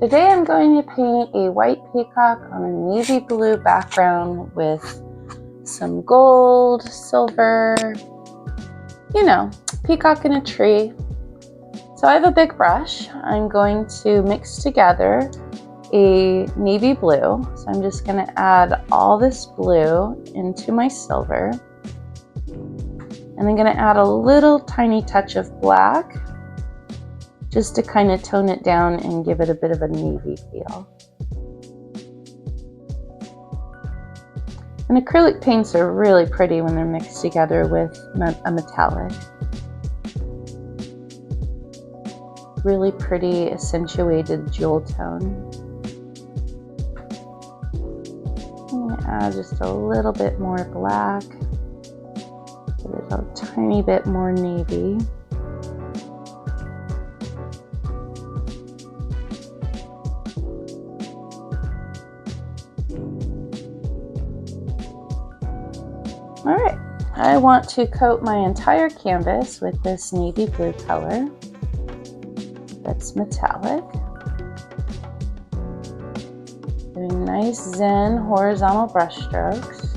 Today I'm going to paint a white peacock on a navy blue background with some gold, silver, you know, peacock in a tree. So I have a big brush. I'm going to mix together a navy blue. So I'm just going to add all this blue into my silver. And I'm going to add a little tiny touch of black just to kind of tone it down and give it a bit of a navy feel. And acrylic paints are really pretty when they're mixed together with a metallic. Really pretty accentuated jewel tone. I'm going to add just a little bit more black, a tiny bit more navy. All right, I want to coat my entire canvas with this navy blue color that's metallic. Doing nice zen horizontal brush strokes.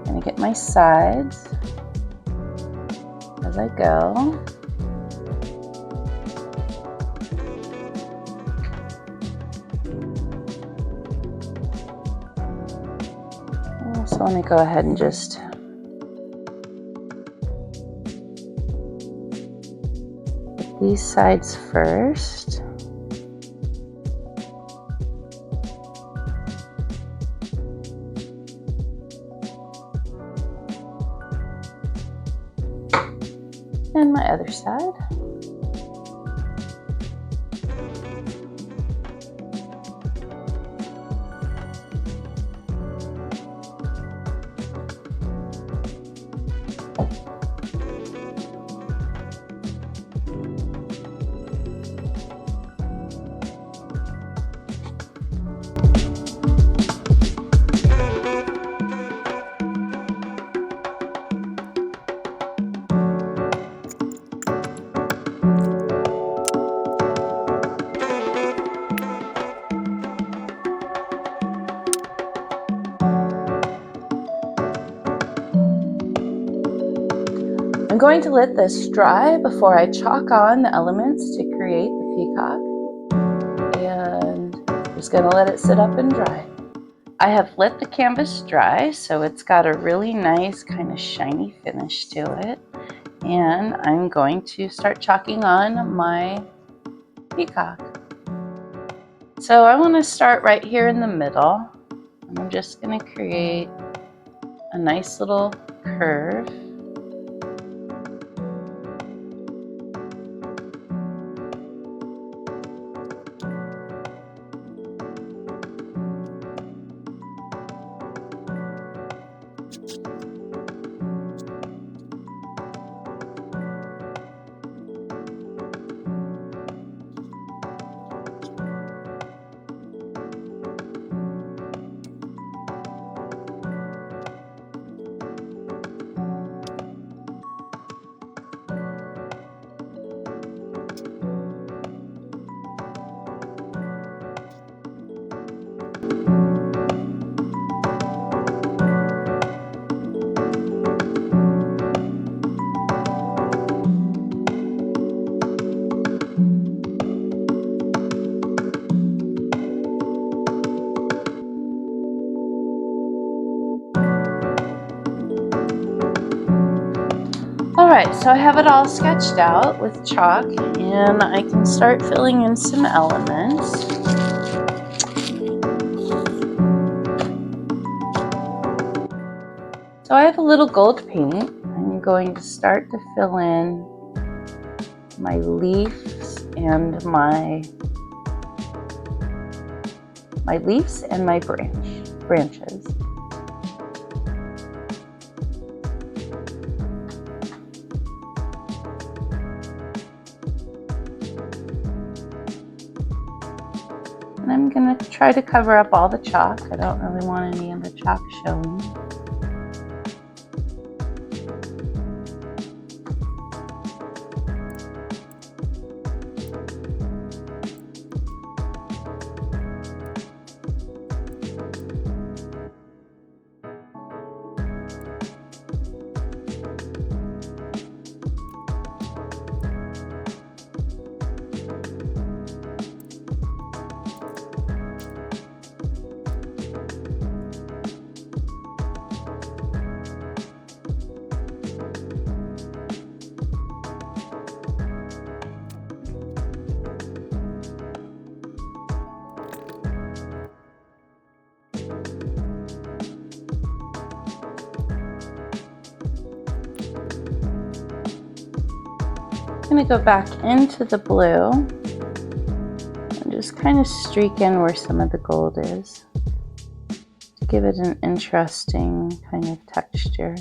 Gonna get my sides as I go. So let me go ahead and just get these sides first. And my other side. I'm going to let this dry before I chalk on the elements to create the peacock, and I'm just going to let it sit up and dry. I have let the canvas dry, so it's got a really nice kind of shiny finish to it, and I'm going to start chalking on my peacock. So I want to start right here in the middle, and I'm just going to create a nice little curve. Alright, so I have it all sketched out with chalk, and I can start filling in some elements. So I have a little gold paint. I'm going to start to fill in my leaves and my branches. And I'm going to try to cover up all the chalk. I don't really want any of the chalk showing. I'm going to go back into the blue and just kind of streak in where some of the gold is to give it an interesting kind of texture.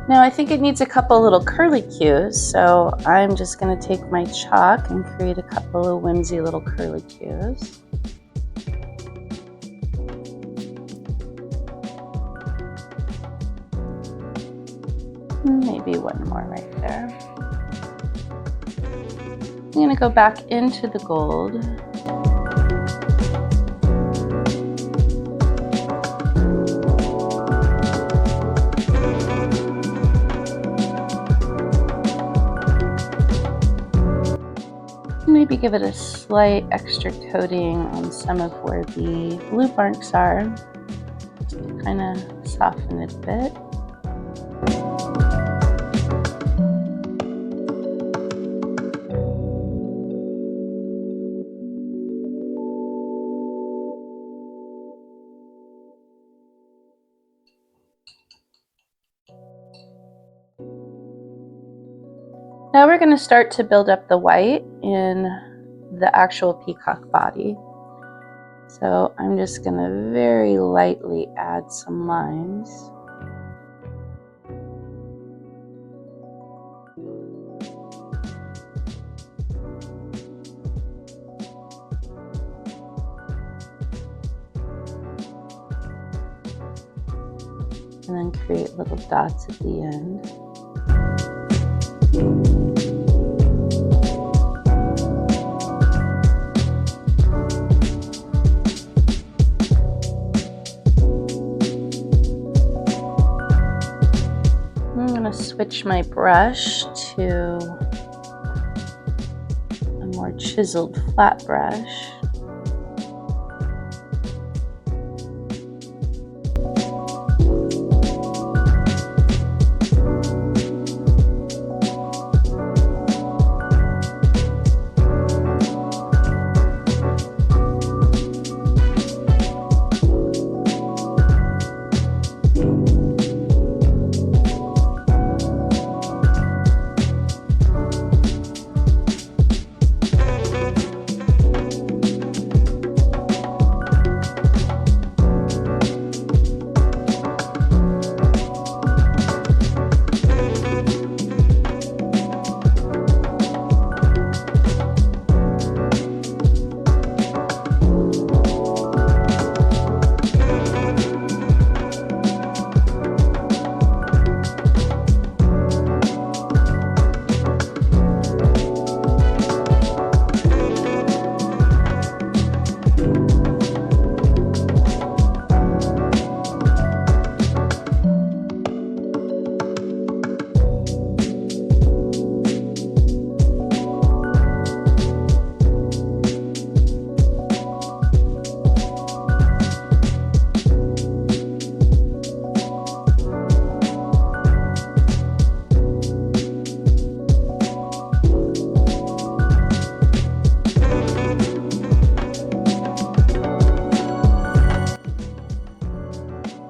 Now I think it needs a couple little curlicues, so I'm just going to take my chalk and create a couple of whimsy little curlicues. Maybe one more right there. I'm going to go back into the gold. Maybe give it a slight extra coating on some of where the blue marks are, to kind of soften it a bit. Now we're going to start to build up the white in the actual peacock body. So I'm just going to very lightly add some lines. And then create little dots at the end. I'm going to switch my brush to a more chiseled flat brush.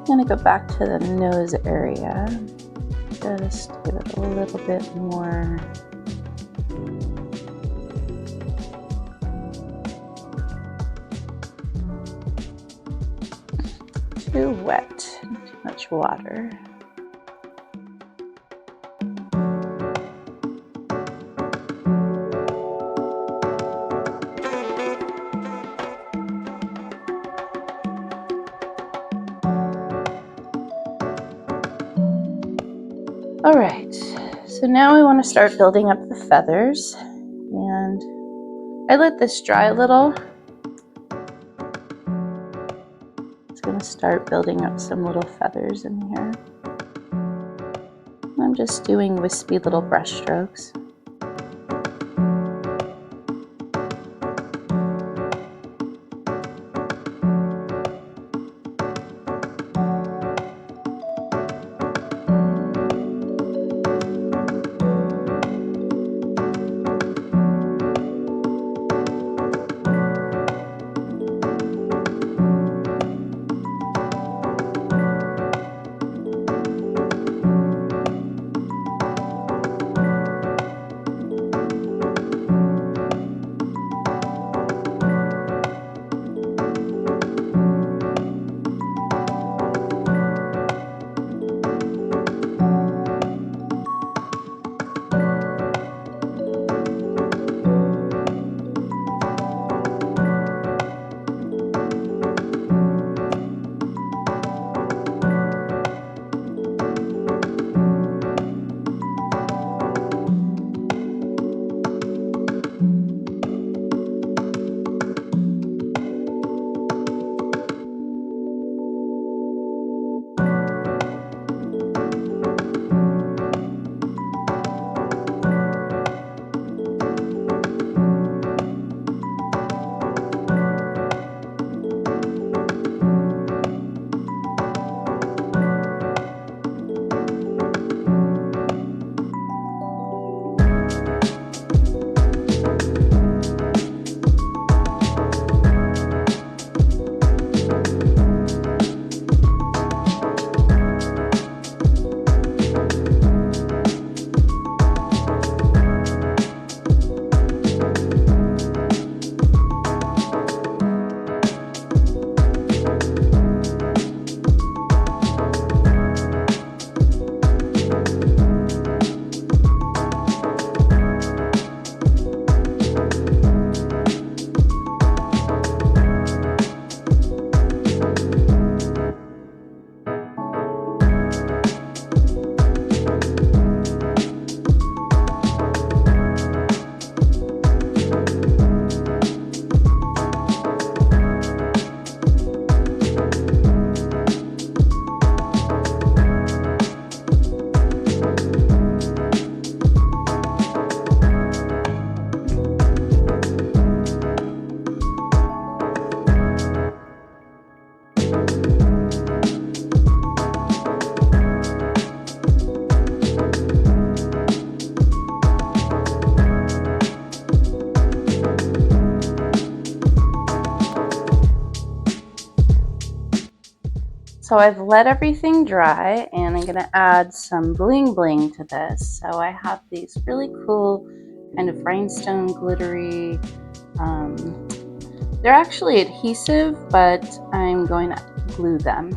I'm going to go back to the nose area, just give it a little bit more too wet, too much water. All right, so now we want to start building up the feathers, and I let this dry a little. It's going to start building up some little feathers in here. I'm just doing wispy little brush strokes. So I've let everything dry, and I'm going to add some bling bling to this. So I have these really cool kind of rhinestone glittery, they're actually adhesive, but I'm going to glue them.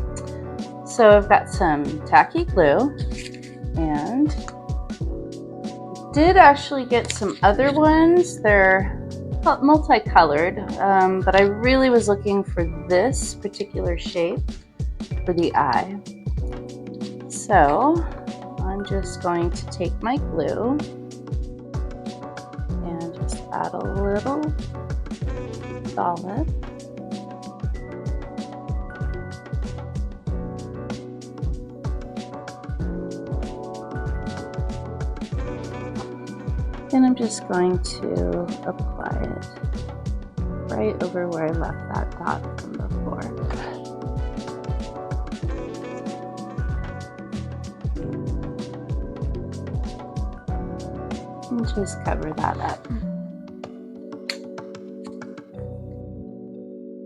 So I've got some tacky glue, and did actually get some other ones. They're multicolored, but I really was looking for this particular shape for the eye. So I'm just going to take my glue and just add a little dollop. And I'm just going to apply it right over where I left that dot from before. And just cover that up.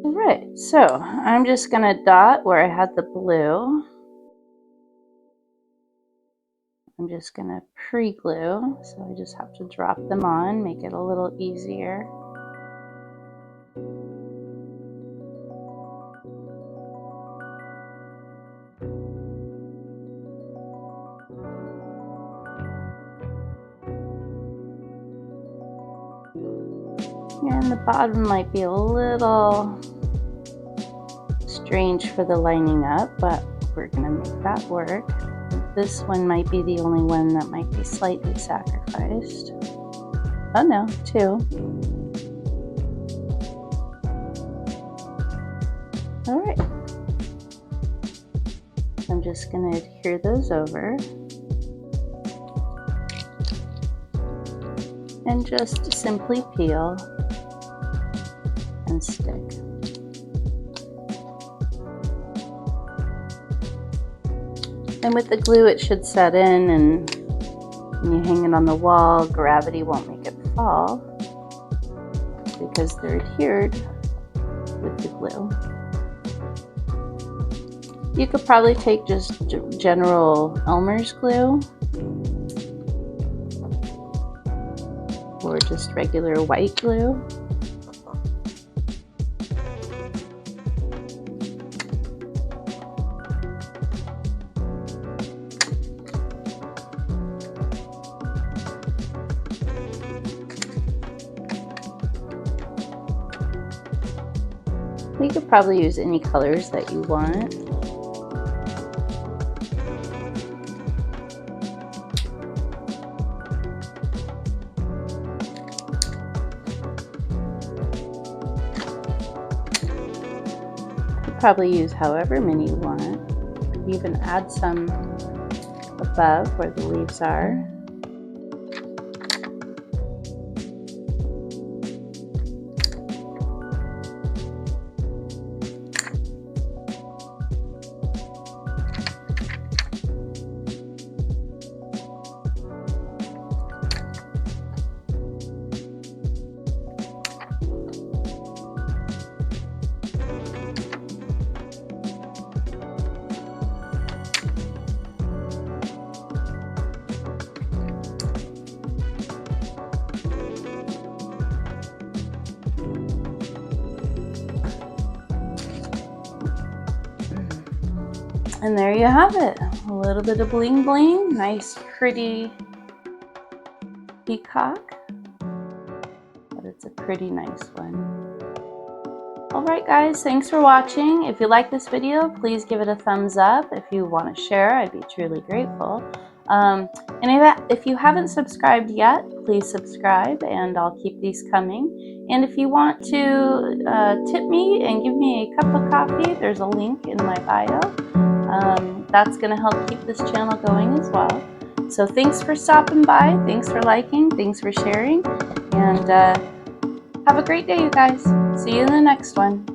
All right, so I'm just gonna dot where I had the blue. I'm just gonna pre-glue, so I just have to drop them on, make it a little easier. And the bottom might be a little strange for the lining up, but we're gonna make that work. This one might be the only one that might be slightly sacrificed. Oh no, two. All right. I'm just gonna adhere those over. And just simply peel and stick. And with the glue it should set in, and when you hang it on the wall, gravity won't make it fall because they're adhered with the glue. You could probably take just general Elmer's glue or just regular white glue. You could probably use any colors that you want. Probably use however many you want. Even add some above where the leaves are. And there you have it, a little bit of bling bling, nice pretty peacock, but it's a pretty nice one. Alright guys, thanks for watching. If you like this video, please give it a thumbs up. If you want to share, I'd be truly grateful. And if you haven't subscribed yet, please subscribe and I'll keep these coming. And if you want to tip me and give me a cup of coffee, there's a link in my bio. That's going to help keep this channel going as well. So thanks for stopping by, thanks for liking, thanks for sharing, and have a great day, you guys. See you in the next one.